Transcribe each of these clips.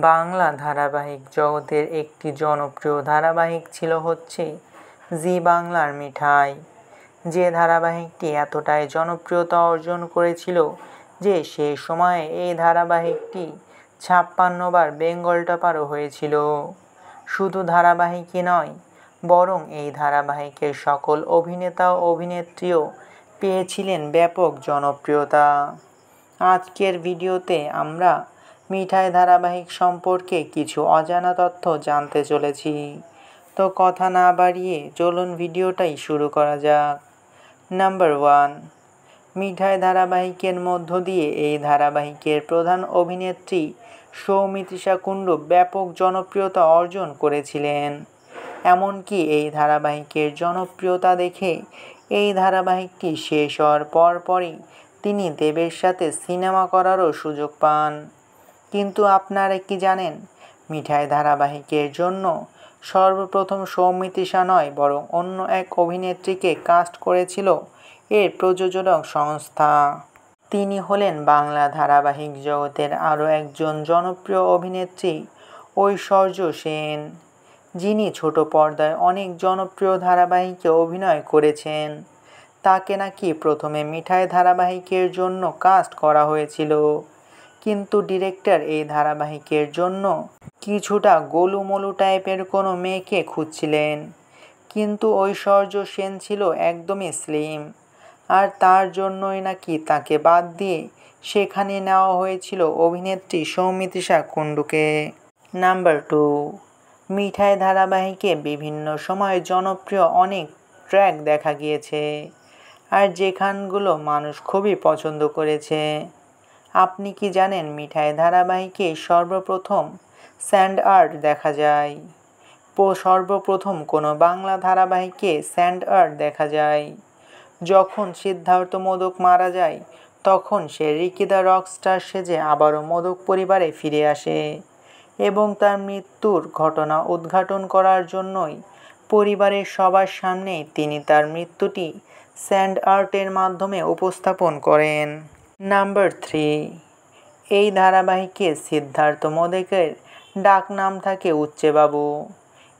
বাংলা ধারাবাহিক জগতের একটি জনপ্রিয় ধারাবাহিক ছিল হচ্ছে জি বাংলার মিঠাই। যে ধারাবাহিকটি এতটাই জনপ্রিয়তা অর্জন করেছিল যে সে সময়ে এই ধারাবাহিকটি ৫৬ বার বেঙ্গল টপারও হয়েছিল। শুধু ধারাবাহিকই নয়, বরং এই ধারাবাহিকের সকল অভিনেতা ও অভিনেত্রীও পেয়েছিলেন ব্যাপক জনপ্রিয়তা। আজকের ভিডিওতে আমরা মিঠাই ধারাবাহিক সম্পর্কে কিছু অজানা তথ্য জানতে চলেছি। তো কথা না বাড়িয়ে চলুন ভিডিওটাই শুরু করা যাক। নাম্বার 1, মিঠাই ধারাবাহিকের মধ্য দিয়ে এই ধারাবাহিকের প্রধান অভিনেত্রী সৌমিত্রিষা কুণ্ডু ব্যাপক জনপ্রিয়তা অর্জন করেছিলেন। এমনকি এই ধারাবাহিকের জনপ্রিয়তা দেখে এই ধারাবাহিকটি শেষ হওয়ার পরপরই তিনি দেবের সাথে সিনেমা করারও সুযোগ পান। কিন্তু আপনারা কি জানেন, মিঠাই ধারাবাহিকের জন্য সর্বপ্রথম সৌমিত্রিষা নয় বরং অন্য এক অভিনেত্রীকে কাস্ট করেছিল এর প্রযোজক সংস্থা। তিনি হলেন বাংলা ধারাবাহিক জগতের আরও একজন জনপ্রিয় অভিনেত্রী ঐশ্বর্য সেন, যিনি ছোট পর্দায় অনেক জনপ্রিয় ধারাবাহিকে অভিনয় করেছেন। তাকে নাকি প্রথমে মিঠাই ধারাবাহিকের জন্য কাস্ট করা হয়েছিল, কিন্তু ডিরেক্টর এই ধারাবাহিকের জন্য কিছুটা গোলুমোলু টাইপের কোনো মেয়েকে খুঁজছিলেন। কিন্তু ঐশ্বর্য সেন ছিল একদমই স্লিম, আর তার জন্যই নাকি তাকে বাদ দিয়ে সেখানে নেওয়া হয়েছিল অভিনেত্রী সৌমিত্রিষা কুণ্ডুকে। নাম্বার 2, মিঠাই ধারাবাহিকে বিভিন্ন সময় জনপ্রিয় অনেক ট্র্যাক দেখা গিয়েছে, আর যেখানগুলো মানুষ খুবই পছন্দ করেছে। আপনি কি জানেন মিঠাই ধারাবাহিকে সর্বপ্রথম স্যান্ড আর্ট দেখা যায়? সর্বপ্রথম কোনো বাংলা ধারাবাহিকে স্যান্ড আর্ট দেখা যায় যখন সিদ্ধার্থ মোদক মারা যায়, তখন সে রিকি দ্য রকস্টার সেজে আবারও মোদক পরিবারে ফিরে আসে এবং তার মৃত্যুর ঘটনা উদ্ঘাটন করার জন্যই পরিবারের সবার সামনেই তিনি তার মৃত্যুটি স্যান্ড আর্টের মাধ্যমে উপস্থাপন করেন। নাম্বার 3, এই ধারাবাহিকে সিদ্ধার্থ মোদকের ডাকনাম থাকে উচ্চেবাবু,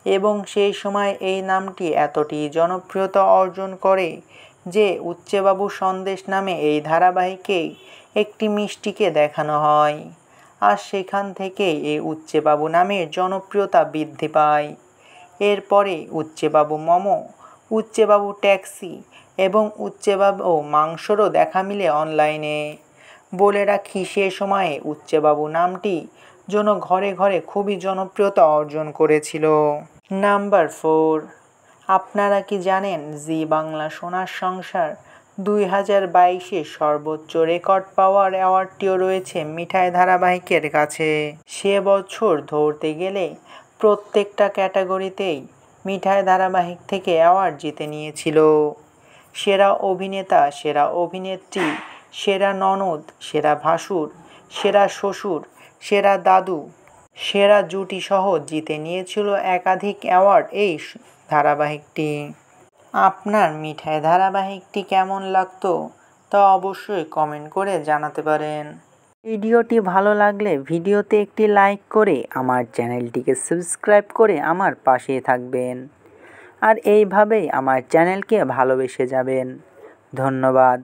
এবং সেই সময় এই নামটি এতটাই জনপ্রিয়তা অর্জন করে যে উচ্চেবাবু সন্দেশ নামে এই ধারাবাহিকে একটি মিষ্টিকে দেখানো হয়, আর সেখান থেকেই এই উচ্চেবাবু নামের জনপ্রিয়তা বৃদ্ধি পায়। এরপরে উচ্চেবাবু মোমো, উচ্চেবাবু ট্যাক্সি এবং উচ্চেবাবু মাংসরও দেখা মিলে অনলাইনে। বলে রাখি, সে সময়ে উচ্চেবাবু নামটি যেন ঘরে ঘরে খুবই জনপ্রিয়তা অর্জন করেছিল। নাম্বার 4, আপনারা কি জানেন জি বাংলা সোনার সংসার 2022-এ সর্বোচ্চ রেকর্ড পাওয়ার অ্যাওয়ার্ডটিও রয়েছে মিঠাই ধারাবাহিকের কাছে। সে বছর ধরতে গেলে প্রত্যেকটা ক্যাটাগরিতেই মিঠাই ধারাবাহিক থেকে অ্যাওয়ার্ড জিতে নিয়েছিল। সেরা অভিনেতা, সেরা অভিনেত্রী, সেরা ননদ, সেরা ভাসুর, সেরা শ্বশুর, সেরা দাদু, সেরা জুটি সহ জিতে নিয়েছিল একাধিক অ্যাওয়ার্ড এই ধারাবাহিকটি। আপনার মিঠাই ধারাবাহিকটি কেমন লাগতো তা অবশ্যই কমেন্ট করে জানাতে পারেন। ভিডিওটি ভালো লাগলে ভিডিওতে একটি লাইক করে আমার চ্যানেলটিকে সাবস্ক্রাইব করে আমার পাশে থাকবেন, আর এইভাবেই আমার চ্যানেলকে ভালোবেসে যাবেন। ধন্যবাদ।